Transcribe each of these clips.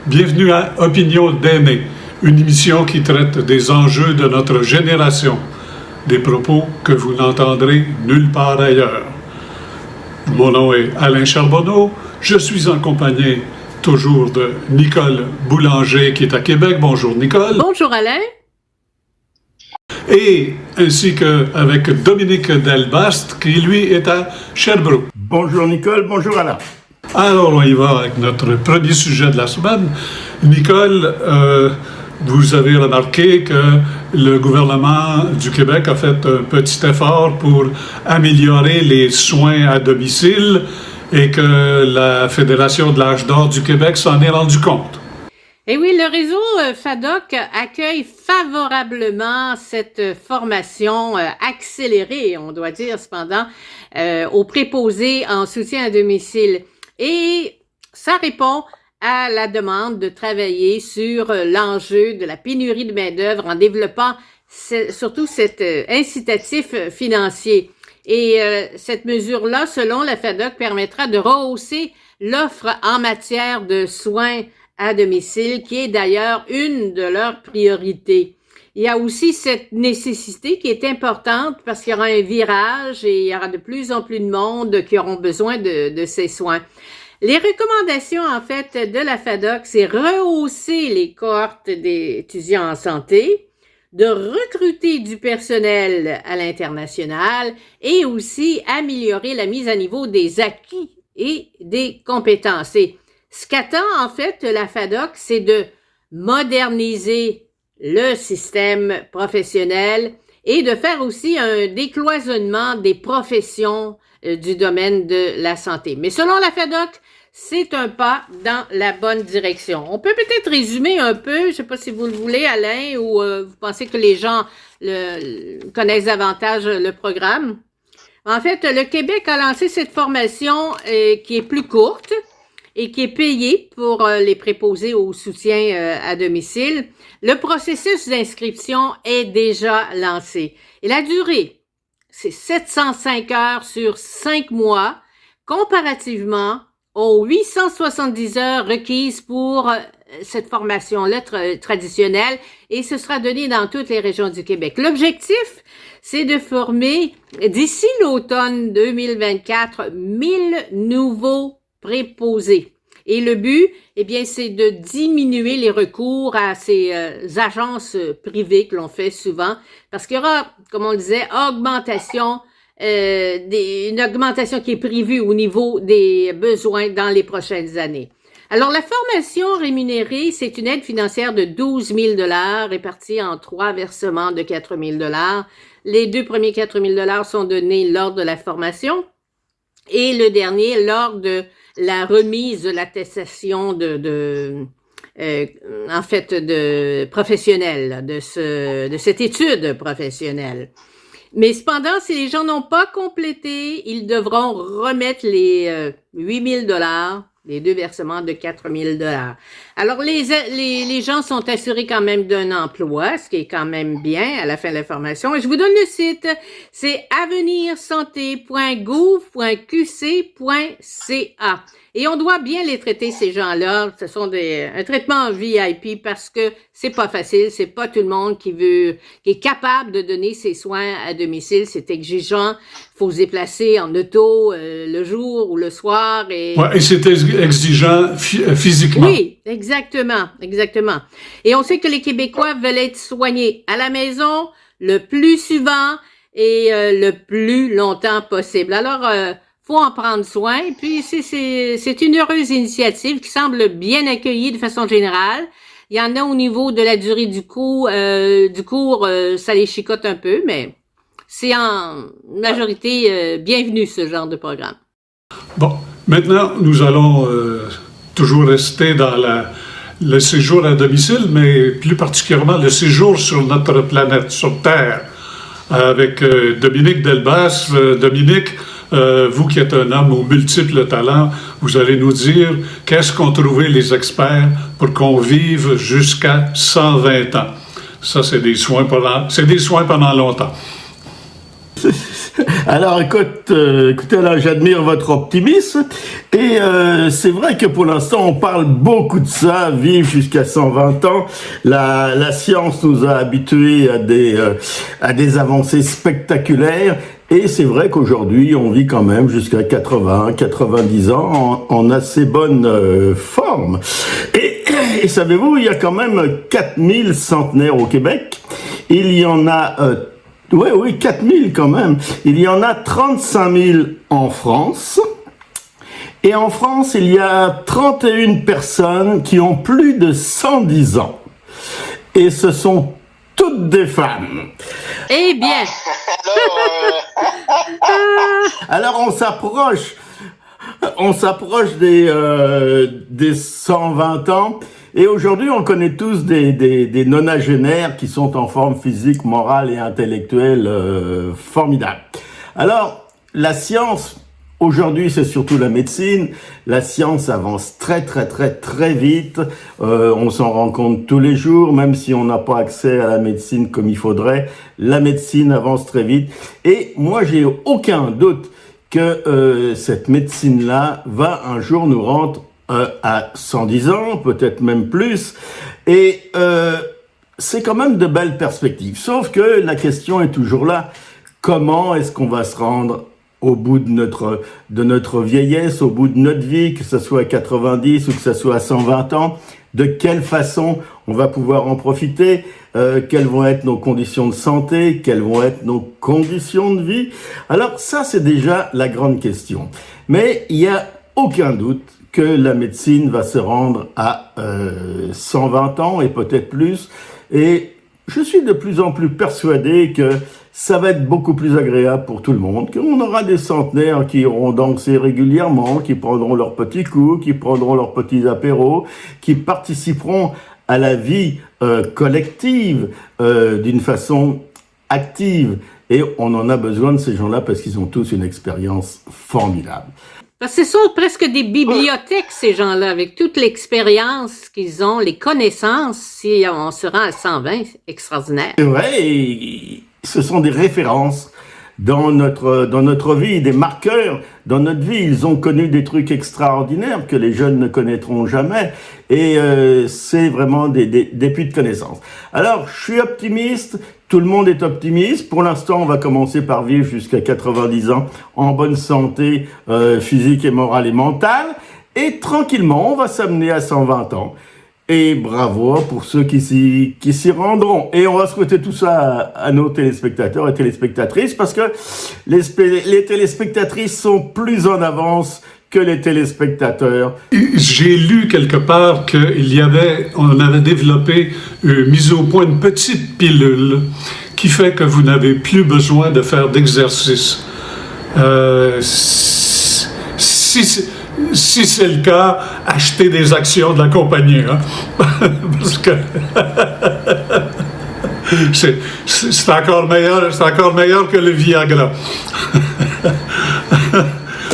Bienvenue à Opinion d'aînés, une émission qui traite des enjeux de notre génération, des propos que vous n'entendrez nulle part ailleurs. Mon nom est Alain Charbonneau, je suis en compagnie toujours de Nicole Boulanger qui est à Québec. Bonjour Nicole. Bonjour Alain. Et ainsi qu'avec Dominique Delbast qui lui est à Sherbrooke. Bonjour Nicole, bonjour Alain. Alors, on y va avec notre premier sujet de la semaine. Nicole, vous avez remarqué que le gouvernement du Québec a fait un petit effort pour améliorer les soins à domicile et que la Fédération de l'âge d'or du Québec s'en est rendu compte. Et oui, le réseau FADOC accueille favorablement cette formation accélérée, on doit dire cependant, aux préposés en soutien à domicile. Et ça répond à la demande de travailler sur l'enjeu de la pénurie de main-d'œuvre en développant surtout cet incitatif financier. Et cette mesure-là, selon la FADOC, permettra de rehausser l'offre en matière de soins à domicile, qui est d'ailleurs une de leurs priorités. Il y a aussi cette nécessité qui est importante parce qu'il y aura un virage et il y aura de plus en plus de monde qui auront besoin de ces soins. Les recommandations, en fait, de la FADOC, c'est rehausser les cohortes d'étudiants en santé, de recruter du personnel à l'international et aussi améliorer la mise à niveau des acquis et des compétences. Et ce qu'attend, en fait, la FADOC, c'est de moderniser le système professionnel et de faire aussi un décloisonnement des professions du domaine de la santé. Mais selon la FADOC, c'est un pas dans la bonne direction. On peut peut-être résumer un peu, je ne sais pas si vous le voulez, Alain, ou vous pensez que les gens connaissent davantage le programme. En fait, le Québec a lancé cette formation qui est plus courte et qui est payée pour les préposés au soutien à domicile. Le processus d'inscription est déjà lancé. Et la durée, c'est 705 heures sur 5 mois, comparativement aux 870 heures requises pour cette formation-là traditionnelle, et ce sera donné dans toutes les régions du Québec. L'objectif, c'est de former, d'ici l'automne 2024, 1000 nouveaux préposés. Et le but, eh bien, c'est de diminuer les recours à ces agences privées que l'on fait souvent, parce qu'il y aura, comme on le disait, une augmentation qui est prévue au niveau des besoins dans les prochaines années. Alors, la formation rémunérée, c'est une aide financière de 12 000 $ répartie en 3 versements de 4 000 $. Les 2 premiers 4 000 $ sont donnés lors de la formation et le dernier lors de la remise de l'attestation de professionnelle, de cette étude professionnelle. Mais cependant, si les gens n'ont pas complété, ils devront remettre les 8 000 $, les 2 versements de 4 000 $. Alors, les gens sont assurés quand même d'un emploi, ce qui est quand même bien à la fin de la formation. Et je vous donne le site, c'est avenirsanté.gouv.qc.ca. Et on doit bien les traiter, ces gens-là. Ce sont un traitement VIP parce que c'est pas facile. C'est pas tout le monde qui est capable de donner ses soins à domicile. C'est exigeant. Faut se déplacer en auto le jour ou le soir. Et c'est exigeant physiquement. Oui, exactement. Et on sait que les Québécois veulent être soignés à la maison le plus souvent et le plus longtemps possible. Alors, faut en prendre soin. Et puis, c'est une heureuse initiative qui semble bien accueillie de façon générale. Il y en a au niveau de la durée du cours, ça les chicote un peu, mais c'est en majorité bienvenu ce genre de programme. Bon, maintenant, nous allons toujours rester dans le séjour à domicile, mais plus particulièrement le séjour sur notre planète, sur Terre, avec Dominique Delbast. Dominique, vous qui êtes un homme aux multiples talents, vous allez nous dire qu'est-ce qu'ont trouvé les experts pour qu'on vive jusqu'à 120 ans. Ça, c'est des soins pendant longtemps. Alors écoutez, là, j'admire votre optimisme et c'est vrai que pour l'instant on parle beaucoup de ça, vivre jusqu'à 120 ans. La science nous a habitués à des avancées spectaculaires et c'est vrai qu'aujourd'hui on vit quand même jusqu'à 80, 90 ans en assez bonne forme. Et savez-vous, il y a quand même 4000 centenaires au Québec. Il y en a oui, 4000 quand même. Il y en a 35 000 en France. Et en France, il y a 31 personnes qui ont plus de 110 ans. Et ce sont toutes des femmes. Eh bien. Alors on s'approche des 120 ans. Et aujourd'hui, on connaît tous des nonagénaires qui sont en forme physique, morale et intellectuelle formidable. Alors, la science, aujourd'hui, c'est surtout la médecine. La science avance très, très, très, très vite. On s'en rend compte tous les jours, même si on n'a pas accès à la médecine comme il faudrait. La médecine avance très vite. Et moi, j'ai aucun doute que cette médecine-là va un jour nous rendre à 110 ans, peut-être même plus, et c'est quand même de belles perspectives. Sauf que la question est toujours là, comment est-ce qu'on va se rendre au bout de notre vieillesse, au bout de notre vie, que ce soit à 90 ou que ce soit à 120 ans, de quelle façon on va pouvoir en profiter, quelles vont être nos conditions de santé, quelles vont être nos conditions de vie. Alors ça, c'est déjà la grande question. Mais il n'y a aucun doute que la médecine va se rendre à 120 ans et peut-être plus. Et je suis de plus en plus persuadé que ça va être beaucoup plus agréable pour tout le monde, qu'on aura des centenaires qui iront danser régulièrement, qui prendront leurs petits coups, qui prendront leurs petits apéros, qui participeront à la vie collective d'une façon active. Et on en a besoin de ces gens-là parce qu'ils ont tous une expérience formidable. Parce que ce sont presque des bibliothèques, ces gens-là, avec toute l'expérience qu'ils ont, les connaissances. Si on se rend à 120, c'est extraordinaire. C'est vrai, et ce sont des références dans notre vie, des marqueurs dans notre vie. Ils ont connu des trucs extraordinaires que les jeunes ne connaîtront jamais. Et c'est vraiment des puits de connaissances. Alors, je suis optimiste. Tout le monde est optimiste. Pour l'instant, on va commencer par vivre jusqu'à 90 ans en bonne santé physique et morale et mentale. Et tranquillement, on va s'amener à 120 ans. Et bravo pour ceux qui s'y rendront. Et on va souhaiter tout ça à nos téléspectateurs et téléspectatrices parce que les téléspectatrices sont plus en avance que les téléspectateurs. J'ai lu quelque part on avait développé, mis au point une petite pilule qui fait que vous n'avez plus besoin de faire d'exercice. Si c'est le cas, achetez des actions de la compagnie, hein? Parce que c'est encore meilleur que le Viagra.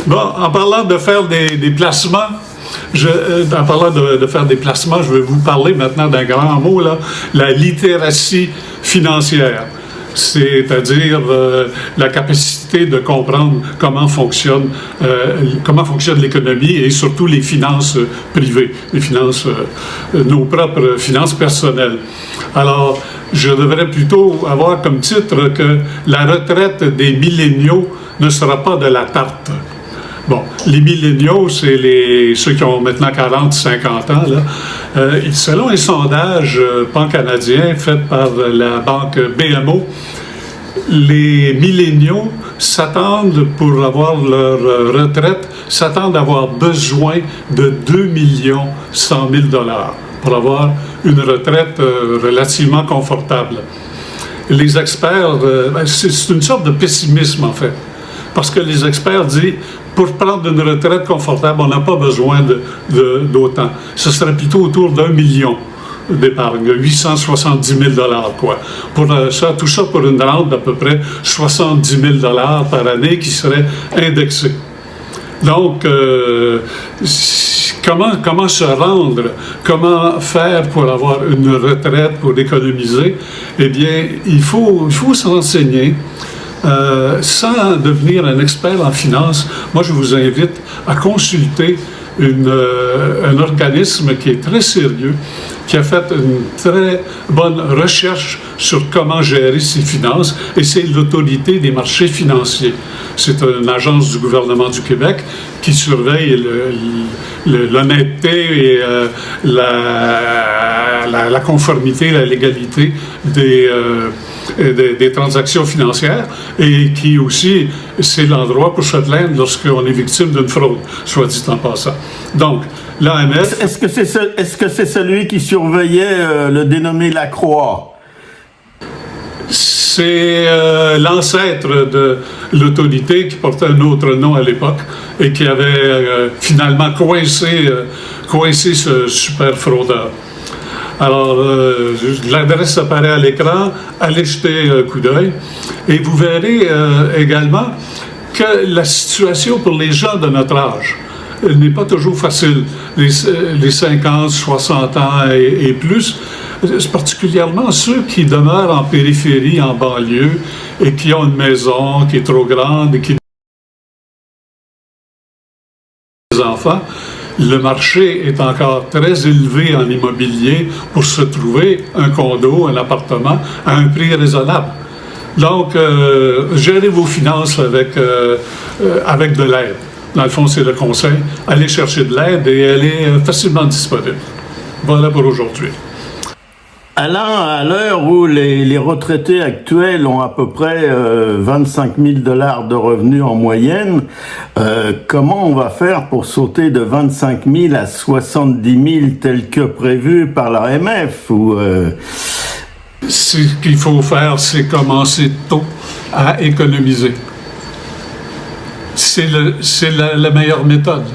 Bon, en parlant de faire des placements, je vais vous parler maintenant d'un grand mot, là, la littératie financière. C'est-à-dire la capacité de comprendre comment fonctionne l'économie et surtout les finances privées, nos propres finances personnelles. Alors, je devrais plutôt avoir comme titre que la retraite des milléniaux ne sera pas de la tarte. Bon, les milléniaux, c'est ceux qui ont maintenant 40, 50 ans, là. Selon un sondage pan-canadien fait par la banque BMO, les milléniaux s'attendent, pour avoir leur retraite, s'attendent à avoir besoin de 2 100 000 $ pour avoir une retraite relativement confortable. Les experts, c'est une sorte de pessimisme en fait, parce que les experts disent, pour prendre une retraite confortable, on n'a pas besoin d'autant. Ce serait plutôt autour d'1 million d'épargne, 870 000 $, quoi. Tout ça pour une rente d'à peu près 70 000 $ par année qui serait indexée. Donc, comment se rendre, comment faire pour avoir une retraite, pour économiser? Eh bien, il faut se renseigner Sans devenir un expert en finance, moi je vous invite à consulter un organisme qui est très sérieux, qui a fait une très bonne recherche sur comment gérer ses finances, et c'est l'Autorité des marchés financiers. C'est une agence du gouvernement du Québec qui surveille l'honnêteté et la conformité, la légalité des transactions financières, et qui aussi, c'est l'endroit pour se plaindre lorsqu'on est victime d'une fraude, soit dit en passant. Donc, l'AMF... Est-ce que c'est celui qui surveillait le dénommé Lacroix? C'est l'ancêtre de l'autorité qui portait un autre nom à l'époque et qui avait finalement coincé ce super fraudeur. Alors, l'adresse apparaît à l'écran, allez jeter un coup d'œil et vous verrez également que la situation pour les gens de notre âge n'est pas toujours facile. Les 50, 60 ans et plus, particulièrement ceux qui demeurent en périphérie, en banlieue, et qui ont une maison qui est trop grande et qui ont des enfants. Le marché est encore très élevé en immobilier pour se trouver un condo, un appartement à un prix raisonnable. Donc, gérez vos finances avec de l'aide. Dans le fond, c'est le conseil. Allez chercher de l'aide et elle est facilement disponible. Voilà pour aujourd'hui. Alain, à l'heure où les retraités actuels ont à peu près 25 000 $ de revenus en moyenne, comment on va faire pour sauter de 25 000 à 70 000 tel que prévu par l'AMF Ce qu'il faut faire, c'est commencer tôt à économiser. C'est la meilleure méthode.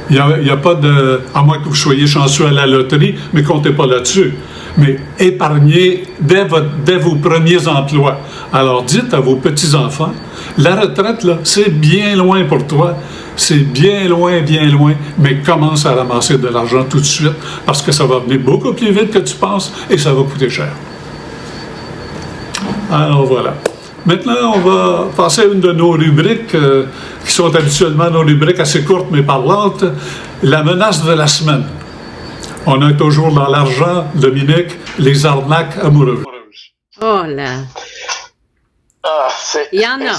Il y a pas de... À moins que vous soyez chanceux à la loterie, mais comptez pas là-dessus. Mais épargnez dès vos premiers emplois. Alors dites à vos petits-enfants, la retraite, là, c'est bien loin pour toi. C'est bien loin, mais commence à ramasser de l'argent tout de suite parce que ça va venir beaucoup plus vite que tu penses et ça va coûter cher. Alors voilà. Maintenant, on va passer à une de nos rubriques qui sont habituellement nos rubriques assez courtes mais parlantes, la menace de la semaine. On a toujours dans l'argent, Dominique, les arnaques amoureuses. Oh là! Il y en a.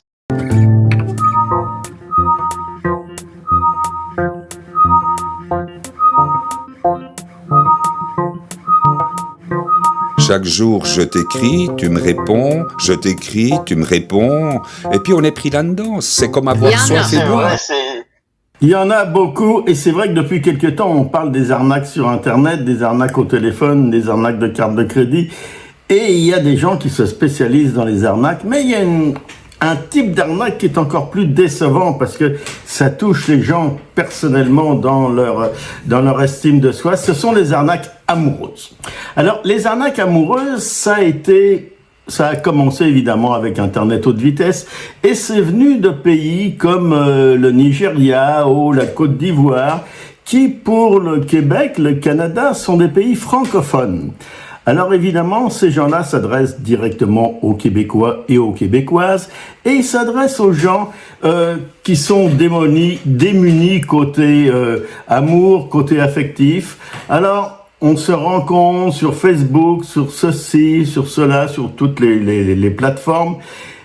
Chaque jour, je t'écris, tu me réponds, je t'écris, tu me réponds, et puis on est pris là-dedans. C'est comme avoir soif et boire. Il y en a beaucoup, et c'est vrai que depuis quelque temps, on parle des arnaques sur Internet, des arnaques au téléphone, des arnaques de carte de crédit, et il y a des gens qui se spécialisent dans les arnaques, mais il y a un type d'arnaque qui est encore plus décevant parce que ça touche les gens personnellement dans leur estime de soi. Ce sont les arnaques amoureuses. Alors, les arnaques amoureuses, ça a commencé évidemment avec Internet haute vitesse et c'est venu de pays comme le Nigeria ou la Côte d'Ivoire qui, pour le Québec, le Canada, sont des pays francophones. Alors évidemment, ces gens-là s'adressent directement aux Québécois et aux Québécoises et ils s'adressent aux gens qui sont démunis côté amour, côté affectif. Alors, on se rencontre sur Facebook, sur ceci, sur cela, sur toutes les plateformes.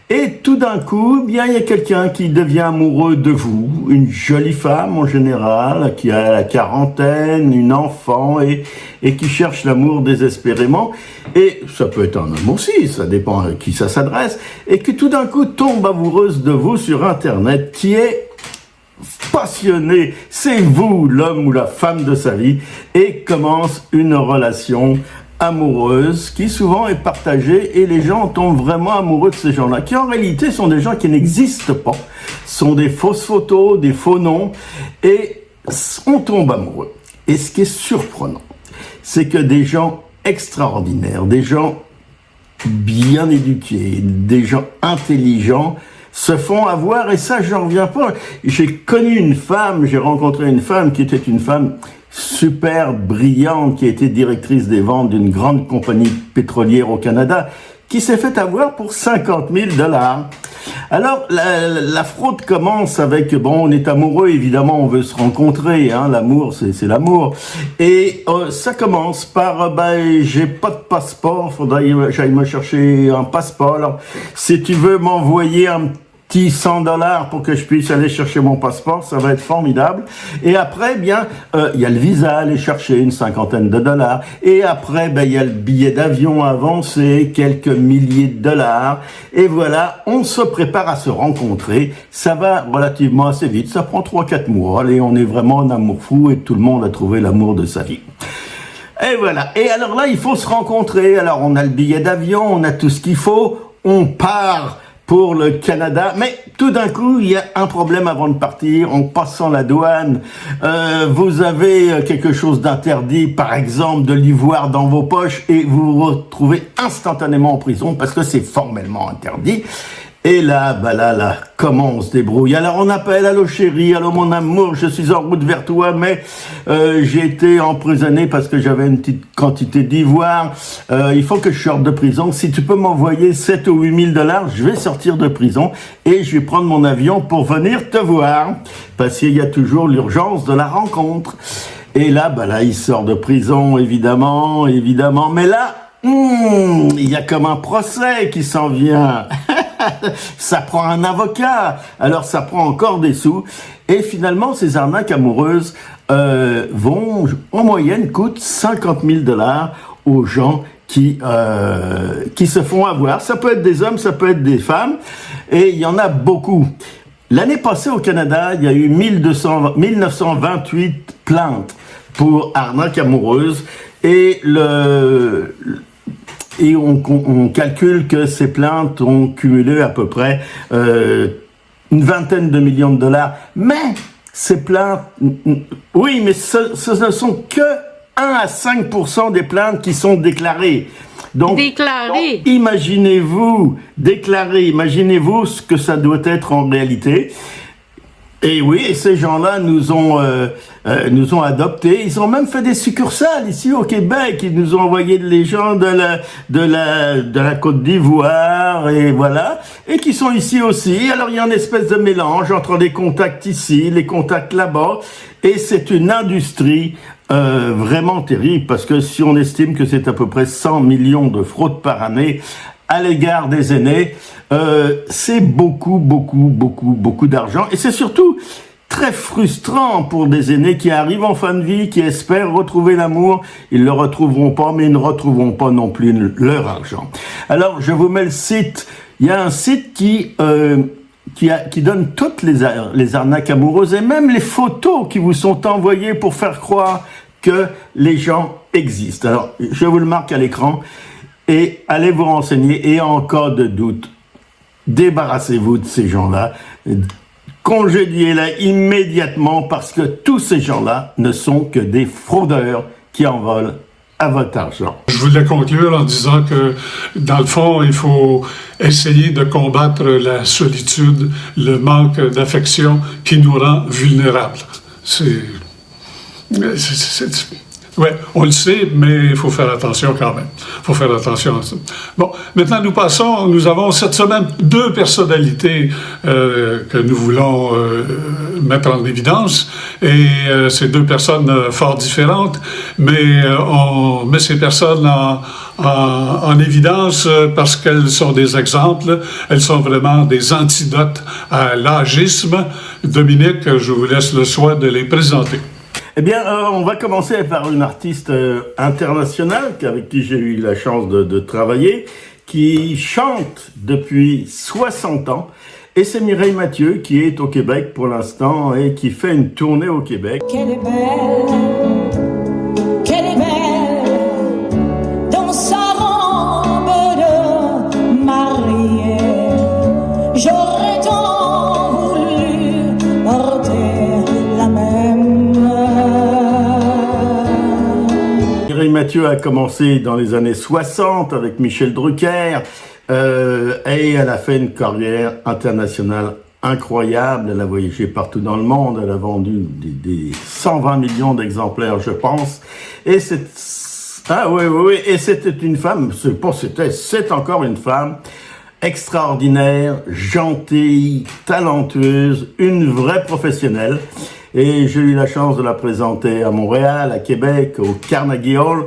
Et tout d'un coup, bien, il y a quelqu'un qui devient amoureux de vous, une jolie femme en général, qui a la quarantaine, une enfant, et qui cherche l'amour désespérément. Et ça peut être un homme aussi, ça dépend à qui ça s'adresse, et qui tout d'un coup tombe amoureuse de vous sur Internet, qui est passionné, c'est vous, l'homme ou la femme de sa vie, et commence une relation amoureuse qui souvent est partagée et les gens tombent vraiment amoureux de ces gens-là, qui en réalité sont des gens qui n'existent pas, sont des fausses photos, des faux noms, et on tombe amoureux. Et ce qui est surprenant, c'est que des gens extraordinaires, des gens bien éduqués, des gens intelligents, se font avoir, et ça, j'en reviens pas. J'ai rencontré une femme qui était une femme super brillante, qui était directrice des ventes d'une grande compagnie pétrolière au Canada, qui s'est fait avoir pour 50 000 $. Alors, la fraude commence avec, bon, on est amoureux, évidemment, on veut se rencontrer, hein, l'amour, c'est l'amour. Et ça commence par, j'ai pas de passeport, faudrait que j'aille me chercher un passeport. Alors, si tu veux m'envoyer un petit 100 $ pour que je puisse aller chercher mon passeport, ça va être formidable. Et après, bien, il y a le visa à aller chercher, une cinquantaine de $. Et après, il y a le billet d'avion à avancer, quelques milliers de $. Et voilà, on se prépare à se rencontrer. Ça va relativement assez vite, ça prend 3-4 mois. Allez, on est vraiment en amour fou et tout le monde a trouvé l'amour de sa vie. Et voilà. Et alors là, il faut se rencontrer. Alors, on a le billet d'avion, on a tout ce qu'il faut, on part pour le Canada, mais tout d'un coup, il y a un problème avant de partir. En passant la douane, vous avez quelque chose d'interdit, par exemple de l'ivoire dans vos poches, et vous vous retrouvez instantanément en prison parce que c'est formellement interdit. Et là, comment on se débrouille? Alors on appelle, allô chérie, allô mon amour, je suis en route vers toi, mais j'ai été emprisonné parce que j'avais une petite quantité d'ivoire. Il faut que je sorte de prison. Si tu peux m'envoyer 7 ou 8 000 $, je vais sortir de prison et je vais prendre mon avion pour venir te voir. Parce qu'il y a toujours l'urgence de la rencontre. Et là, il sort de prison, évidemment. Mais là, il y a comme un procès qui s'en vient. Ça prend un avocat, alors ça prend encore des sous. Et finalement, ces arnaques amoureuses vont, en moyenne, coûtent 50 000 $ aux gens qui se font avoir. Ça peut être des hommes, ça peut être des femmes, et il y en a beaucoup. L'année passée au Canada, il y a eu 1928 plaintes pour arnaques amoureuses, et on calcule que ces plaintes ont cumulé à peu près une vingtaine de millions de $. Mais ces plaintes, oui, mais ce ne sont que 1 à 5% des plaintes qui sont déclarées. Donc, imaginez-vous ce que ça doit être en réalité. Et oui, ces gens-là nous ont adoptés. Ils ont même fait des succursales ici au Québec. Ils nous ont envoyé les gens de la Côte d'Ivoire et voilà, et qui sont ici aussi. Alors il y a une espèce de mélange entre les contacts ici, les contacts là-bas, et c'est une industrie vraiment terrible parce que si on estime que c'est à peu près 100 millions de fraudes par année à l'égard des aînés, c'est beaucoup d'argent, et c'est surtout très frustrant pour des aînés qui arrivent en fin de vie, qui espèrent retrouver l'amour. Ils le retrouveront pas, mais ils ne retrouveront pas non plus leur argent. Alors, je vous mets le site. Il y a un site qui donne toutes les arnaques amoureuses et même les photos qui vous sont envoyées pour faire croire que les gens existent. Alors, je vous le marque à l'écran. Et allez vous renseigner, et en cas de doute, débarrassez-vous de ces gens-là, congédiez-les immédiatement parce que tous ces gens-là ne sont que des fraudeurs qui en volent à votre argent. Je voulais conclure en disant que, dans le fond, il faut essayer de combattre la solitude, le manque d'affection qui nous rend vulnérables. Oui, on le sait, mais il faut faire attention quand même. Il faut faire attention à ça. Bon, maintenant nous avons cette semaine 2 personnalités que nous voulons mettre en évidence. Et ces 2 personnes fort différentes, mais on met ces personnes en évidence parce qu'elles sont des exemples. Elles sont vraiment des antidotes à l'âgisme. Dominique, je vous laisse le soin de les présenter. Eh bien, on va commencer par une artiste internationale avec qui j'ai eu la chance de travailler, qui chante depuis 60 ans. Et c'est Mireille Mathieu qui est au Québec pour l'instant et qui fait une tournée au Québec. Qu'elle est belle dans sa robe de mariée. J'aurais tant voulu porter la même. Mireille Mathieu a commencé dans les années 60 avec Michel Drucker et elle a fait une carrière internationale incroyable. Elle a voyagé partout dans le monde, elle a vendu des 120 millions d'exemplaires, je pense. Et Ah oui, oui, oui. Et c'était une femme, c'est encore une femme extraordinaire, gentille, talentueuse, une vraie professionnelle. Et j'ai eu la chance de la présenter à Montréal, à Québec, au Carnegie Hall.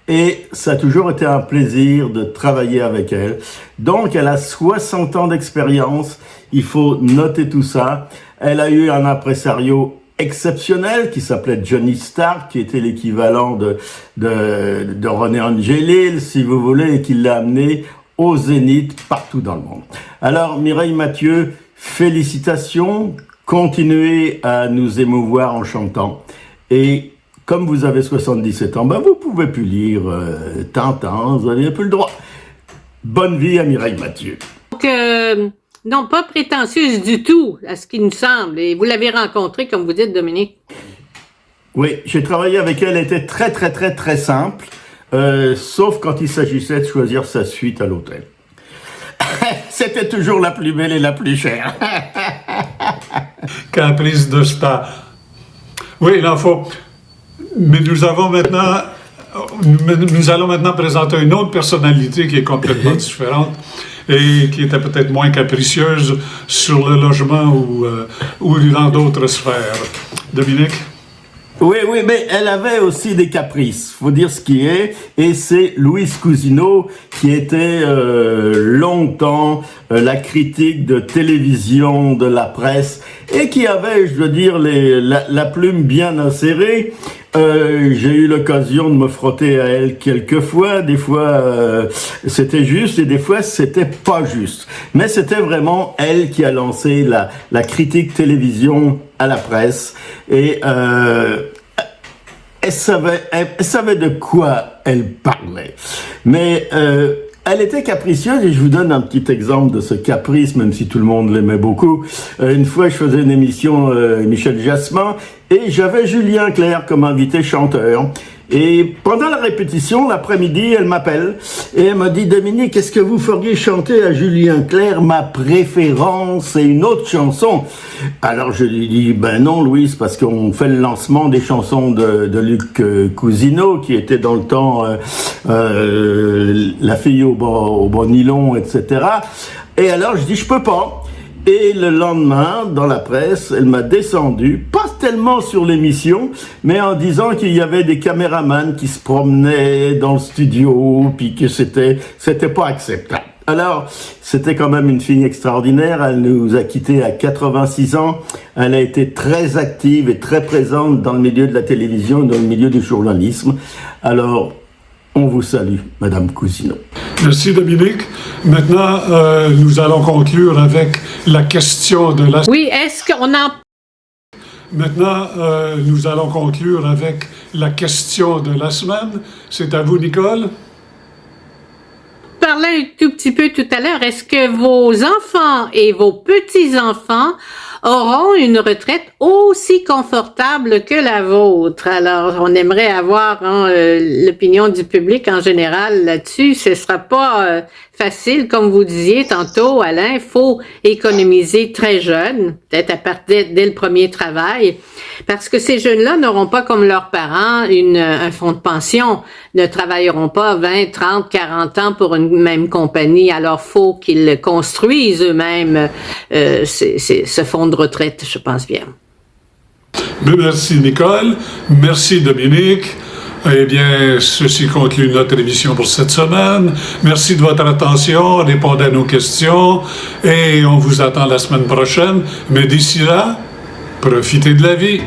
Et ça a toujours été un plaisir de travailler avec elle. Donc, elle a 60 ans d'expérience. Il faut noter tout ça. Elle a eu un impresario exceptionnel qui s'appelait Johnny Stark, qui était l'équivalent de René Angelil, si vous voulez, et qui l'a amené au zénith partout dans le monde. Alors, Mireille Mathieu, félicitations. Continuez à nous émouvoir en chantant. Et comme vous avez 77 ans, vous pouvez plus lire Tintin, vous avez plus le droit. Bonne vie à Mireille Mathieu. Donc, non, pas prétentieuse du tout, à ce qui nous semble. Et vous l'avez rencontrée, comme vous dites, Dominique. Oui, j'ai travaillé avec elle. Elle était très, très, très, très simple, sauf quand il s'agissait de choisir sa suite à l'hôtel. C'était toujours la plus belle et la plus chère. Caprice de star. Oui, il en faut. Mais nous allons maintenant présenter une autre personnalité qui est complètement différente et qui était peut-être moins capricieuse sur le logement ou dans d'autres sphères. Dominique? Oui, oui, mais elle avait aussi des caprices, faut dire ce qui est, et c'est Louise Cousineau qui était longtemps la critique de télévision, de la presse, et qui avait, je dois dire, la plume bien insérée. J'ai eu l'occasion de me frotter à elle quelques fois, des fois c'était juste et des fois c'était pas juste. Mais c'était vraiment elle qui a lancé la critique télévision à la presse et elle savait de quoi elle parlait. Mais elle était capricieuse et je vous donne un petit exemple de ce caprice, même si tout le monde l'aimait beaucoup. Une fois, je faisais une émission Michel Jasmin et j'avais Julien Clerc comme invité chanteur. Et pendant la répétition, l'après-midi, elle m'appelle et elle m'a dit « Dominique, est-ce que vous feriez chanter à Julien Clerc ma préférence et une autre chanson ?» Alors je lui dis « Ben non, Louise, parce qu'on fait le lancement des chansons de Luc Cousineau, qui était dans le temps La fille au bon nylon, etc. » Et alors je dis « Je peux pas. » Et le lendemain, dans la presse, elle m'a descendu, pas tellement sur l'émission, mais en disant qu'il y avait des caméramans qui se promenaient dans le studio, puis que c'était pas acceptable. Alors, c'était quand même une fille extraordinaire. Elle nous a quittés à 86 ans. Elle a été très active et très présente dans le milieu de la télévision et dans le milieu du journalisme. Alors, on vous salue, Madame Cousineau. Merci, Dominique. Maintenant, nous allons conclure avec la question de la... Oui, est-ce qu'on en... Maintenant, nous allons conclure avec la question de la semaine. C'est à vous, Nicole. Parlais un tout petit peu tout à l'heure, est-ce que vos enfants et vos petits-enfants auront une retraite aussi confortable que la vôtre? Alors, on aimerait avoir l'opinion du public en général là-dessus. Ce sera pas facile, comme vous disiez tantôt, Alain. Faut économiser très jeune, peut-être à partir dès le premier travail, parce que ces jeunes-là n'auront pas, comme leurs parents, un fonds de pension, ne travailleront pas 20, 30, 40 ans pour une même compagnie. Alors, faut qu'ils construisent eux-mêmes ce fonds de retraite, je pense bien. Merci, Nicole. Merci, Dominique. Eh bien, ceci conclut notre émission pour cette semaine. Merci de votre attention. Répondez à nos questions et on vous attend la semaine prochaine. Mais d'ici là, profitez de la vie.